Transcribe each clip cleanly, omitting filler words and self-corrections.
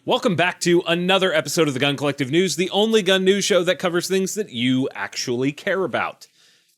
Welcome back to another episode of the Gun Collective News, the only gun news show that covers things that you actually care about.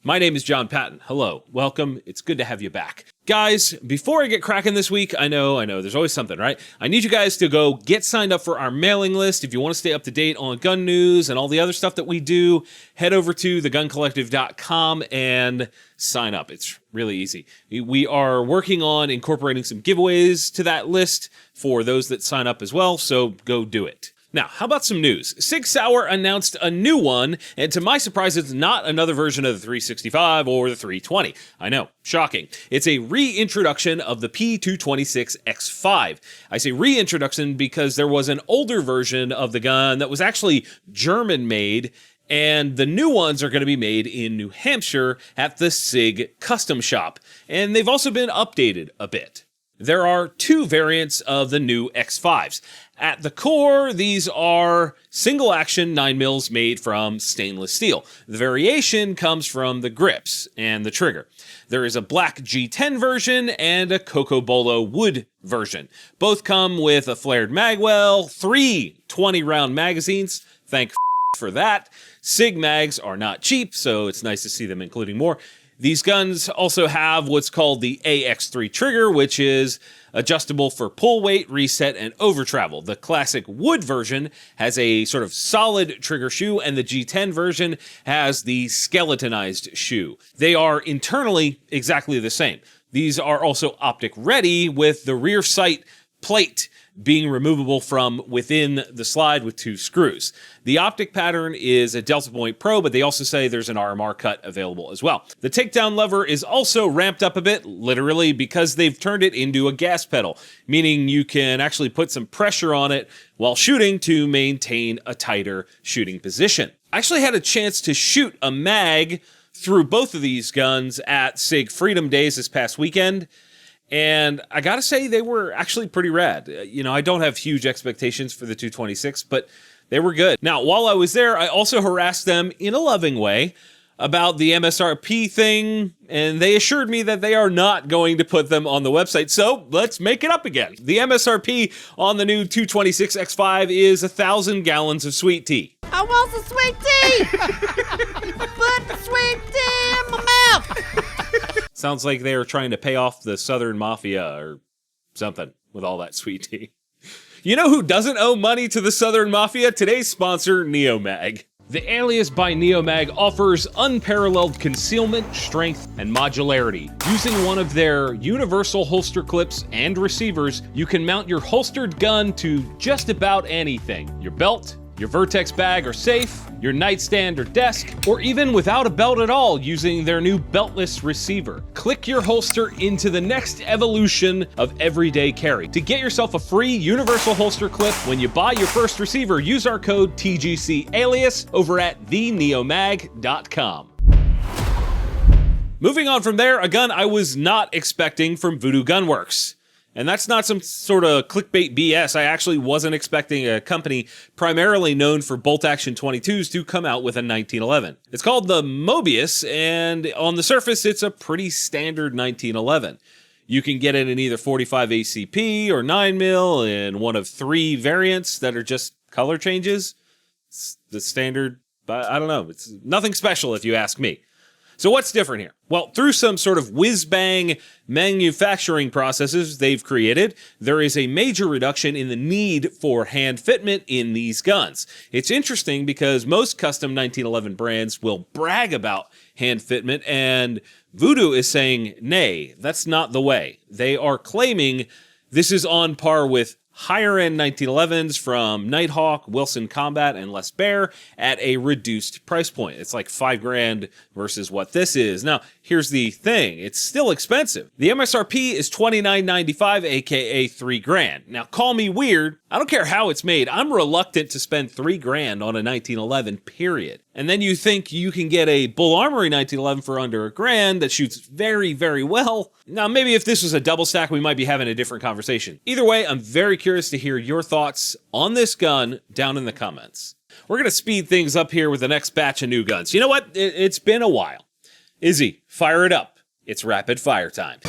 My name is Jon Patton. Hello, welcome, it's good to have you back. Guys, before I get cracking this week, I know, there's always something, right? I need you guys to go get signed up for our mailing list. If you want to stay up to date on gun news and all the other stuff that we do, head over to theguncollective.com and sign up. It's really easy. We are working on incorporating some giveaways to that list for those that sign up as well, so go do it. Now, how about some news? Sig Sauer announced a new one, and to my surprise, it's not another version of the 365 or the 320. I know, shocking. It's a reintroduction of the P226 XFive. I say reintroduction because there was an older version of the gun that was actually German-made, and the new ones are going to be made in New Hampshire at the Sig Custom Shop, and they've also been updated a bit. There are two variants of the new XFives. At the core, these are single-action 9mm made from stainless steel. The variation comes from the grips and the trigger. There is a black G10 version and a Cocobolo wood version. Both come with a flared magwell, 3 20-round magazines. Thank for that. Sig mags are not cheap, so it's nice to see them including more. These guns also have what's called the AX3 trigger, which is adjustable for pull weight, reset, and over travel. The classic wood version has a sort of solid trigger shoe, and the G10 version has the skeletonized shoe. They are internally exactly the same. These are also optic ready, with the rear sight plate being removable from within the slide with 2 screws. The optic pattern is a Delta Point Pro, but they also say there's an RMR cut available as well. The takedown lever is also ramped up a bit, literally, because they've turned it into a gas pedal, meaning you can actually put some pressure on it while shooting to maintain a tighter shooting position. I actually had a chance to shoot a mag through both of these guns at SIG Freedom Days this past weekend, and I gotta say, they were actually pretty rad. I don't have huge expectations for the 226, but they were good. Now, while I was there, I also harassed them in a loving way about the MSRP thing, and they assured me that they are not going to put them on the website, so let's make it up again. The MSRP on the new 226 XFive is 1,000 gallons of sweet tea. I want some sweet tea! Put the sweet tea in my mouth! Sounds like they are trying to pay off the Southern Mafia or something with all that sweet tea. You know who doesn't owe money to the Southern Mafia? Today's sponsor, Neomag. The Alias by Neomag offers unparalleled concealment, strength, and modularity. Using one of their universal holster clips and receivers, you can mount your holstered gun to just about anything. Your belt, your Vertex bag or safe, your nightstand or desk, or even without a belt at all using their new beltless receiver. Click your holster into the next evolution of everyday carry. To get yourself a free universal holster clip when you buy your first receiver, use our code TGC alias over at theneomag.com. Moving on from there, a gun I was not expecting from Vudoo Gunworks. And that's not some sort of clickbait BS. I actually wasn't expecting a company primarily known for bolt-action 22s to come out with a 1911. It's called the Mobius, and on the surface, it's a pretty standard 1911. You can get it in either 45 ACP or 9mm in one of 3 variants that are just color changes. It's the standard, but I don't know. It's nothing special if you ask me. So what's different here? Well, through some sort of whiz-bang manufacturing processes they've created, there is a major reduction in the need for hand fitment in these guns. It's interesting because most custom 1911 brands will brag about hand fitment, and Vudoo is saying, nay, that's not the way. They are claiming this is on par with higher-end 1911s from Nighthawk, Wilson Combat, and Les Baer at a reduced price point. It's like $5,000 versus what this is. Now, here's the thing. It's still expensive. The MSRP is $29.95, aka $3,000. Now, call me weird. I don't care how it's made. I'm reluctant to spend $3,000 on a 1911, period. And then you think you can get a Bull Armory 1911 for under $1,000 that shoots very, very well. Now, maybe if this was a double stack, we might be having a different conversation. Either way, I'm very curious to hear your thoughts on this gun down in the comments. We're going to speed things up here with the next batch of new guns. You know what? It's been a while. Izzy, fire it up. It's rapid fire time.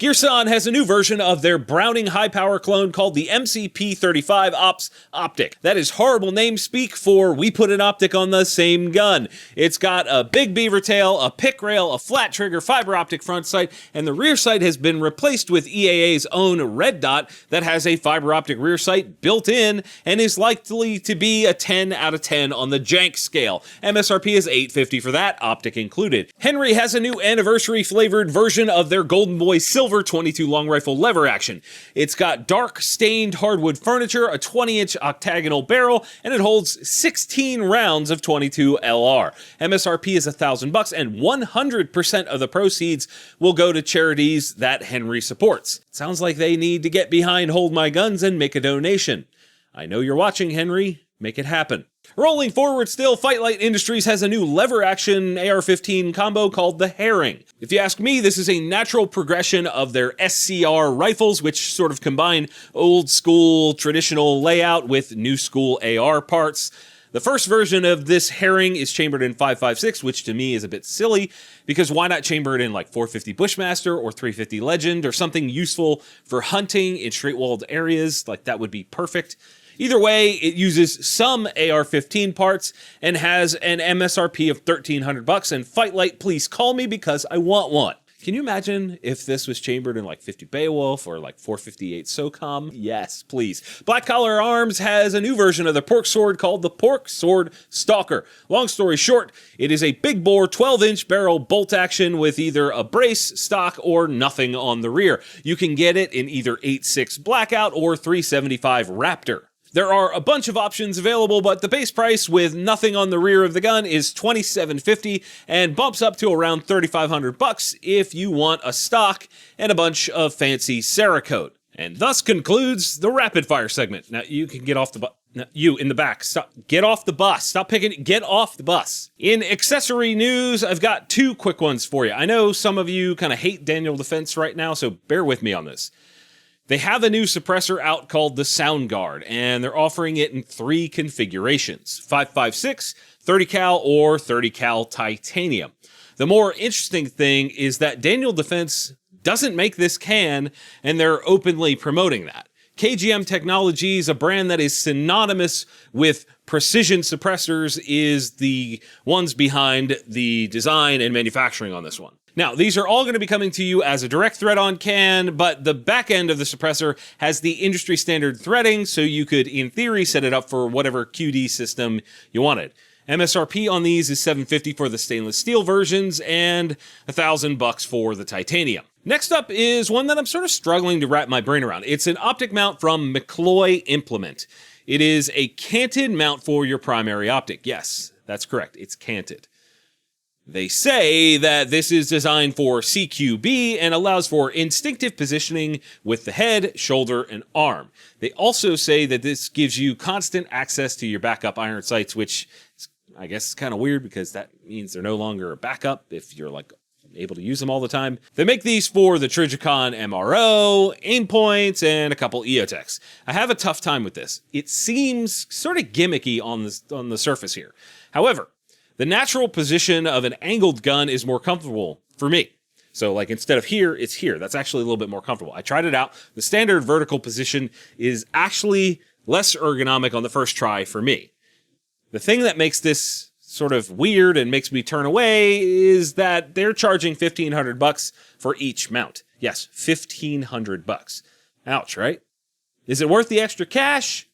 Gearson has a new version of their Browning Highpower clone called the MCP35 Ops Optic. That is horrible name speak for we put an optic on the same gun. It's got a big beaver tail, a pick rail, a flat trigger, fiber optic front sight, and the rear sight has been replaced with EAA's own red dot that has a fiber optic rear sight built in and is likely to be a 10 out of 10 on the jank scale. MSRP is $850 for that, optic included. Henry has a new anniversary flavored version of their Golden Boy Silver 22 long rifle lever action. It's got dark stained hardwood furniture, a 20-inch octagonal barrel, and it holds 16 rounds of 22 LR. MSRP is $1,000 and 100% of the proceeds will go to charities that Henry supports. Sounds like they need to get behind Hold My Guns and make a donation. I know you're watching, Henry. Make it happen. Rolling forward still, Fightlight Industries has a new lever-action AR-15 combo called the Herring. If you ask me, this is a natural progression of their SCR rifles, which sort of combine old-school traditional layout with new-school AR parts. The first version of this Herring is chambered in 5.56, which to me is a bit silly, because why not chamber it in like 450 Bushmaster or 350 Legend or something useful for hunting in straight-walled areas? Like, that would be perfect. Either way, it uses some AR-15 parts and has an MSRP of $1,300, and Fightlight, please call me because I want one. Can you imagine if this was chambered in like 50 Beowulf or like 458 SOCOM? Yes, please. Black Collar Arms has a new version of the Pork Sword called the Pork Sword Stalker. Long story short, it is a big bore 12-inch barrel bolt action with either a brace, stock, or nothing on the rear. You can get it in either 8.6 Blackout or 375 Raptor. There are a bunch of options available, but the base price with nothing on the rear of the gun is $2,750 and bumps up to around $3,500 if you want a stock and a bunch of fancy Cerakote. And thus concludes the rapid fire segment. Now you can get off the bus. Now, you in the back, stop. Get off the bus. Stop picking it. Get off the bus. In accessory news, I've got two quick ones for you. I know some of you kind of hate Daniel Defense right now, so bear with me on this. They have a new suppressor out called the Soundguard, and they're offering it in 3 configurations: 5.56, 30 cal, or 30 cal titanium. The more interesting thing is that Daniel Defense doesn't make this can, and they're openly promoting that. KGM Technologies, a brand that is synonymous with precision suppressors, is the ones behind the design and manufacturing on this one. Now, these are all going to be coming to you as a direct thread-on can, but the back end of the suppressor has the industry standard threading, so you could, in theory, set it up for whatever QD system you wanted. MSRP on these is $750 for the stainless steel versions and $1,000 for the titanium. Next up is one that I'm sort of struggling to wrap my brain around. It's an optic mount from McCloy Implement. It is a canted mount for your primary optic. Yes, that's correct. It's canted. They say that this is designed for CQB and allows for instinctive positioning with the head, shoulder, and arm. They also say that this gives you constant access to your backup iron sights, which I guess is kind of weird because that means they're no longer a backup if you're like able to use them all the time. They make these for the Trijicon MRO, Aimpoints, and a couple EOTechs. I have a tough time with this. It seems sort of gimmicky on the surface here. However, the natural position of an angled gun is more comfortable for me. So like instead of here, it's here. That's actually a little bit more comfortable. I tried it out. The standard vertical position is actually less ergonomic on the first try for me. The thing that makes this sort of weird and makes me turn away is that they're charging $1,500 for each mount. Yes, $1,500. Ouch, right? Is it worth the extra cash?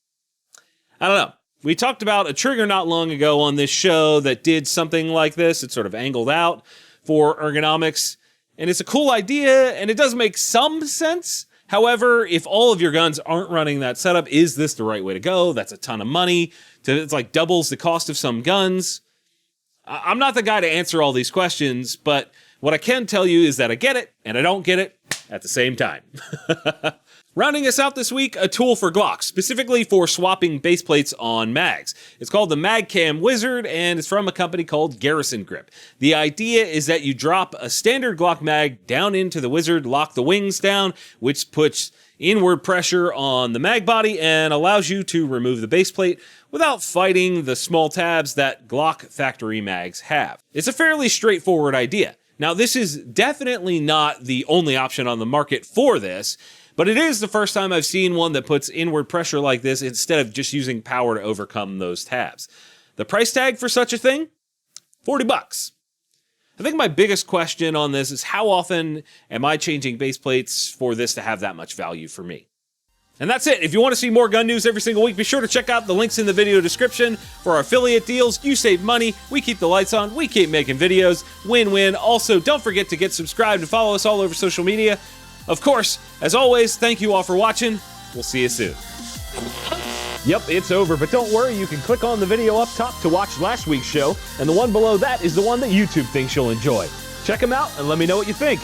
I don't know. We talked about a trigger not long ago on this show that did something like this. It's sort of angled out for ergonomics, and it's a cool idea, and it does make some sense. However, if all of your guns aren't running that setup, is this the right way to go? That's a ton of money. It's like doubles the cost of some guns. I'm not the guy to answer all these questions, but what I can tell you is that I get it, and I don't get it at the same time. Rounding us out this week, a tool for Glock, specifically for swapping base plates on mags. It's called the MagCam Wizard, and it's from a company called Garrison Grip. The idea is that you drop a standard Glock mag down into the Wizard, lock the wings down, which puts inward pressure on the mag body and allows you to remove the base plate without fighting the small tabs that Glock factory mags have. It's a fairly straightforward idea. Now, this is definitely not the only option on the market for this, but it is the first time I've seen one that puts inward pressure like this instead of just using power to overcome those tabs. The price tag for such a thing? $40. I think my biggest question on this is how often am I changing base plates for this to have that much value for me? And that's it. If you want to see more gun news every single week, be sure to check out the links in the video description for our affiliate deals. You save money, we keep the lights on, we keep making videos, win-win. Also, don't forget to get subscribed and follow us all over social media. Of course, as always, thank you all for watching. We'll see you soon. Yep, it's over, but don't worry, you can click on the video up top to watch last week's show, and the one below that is the one that YouTube thinks you'll enjoy. Check them out and let me know what you think.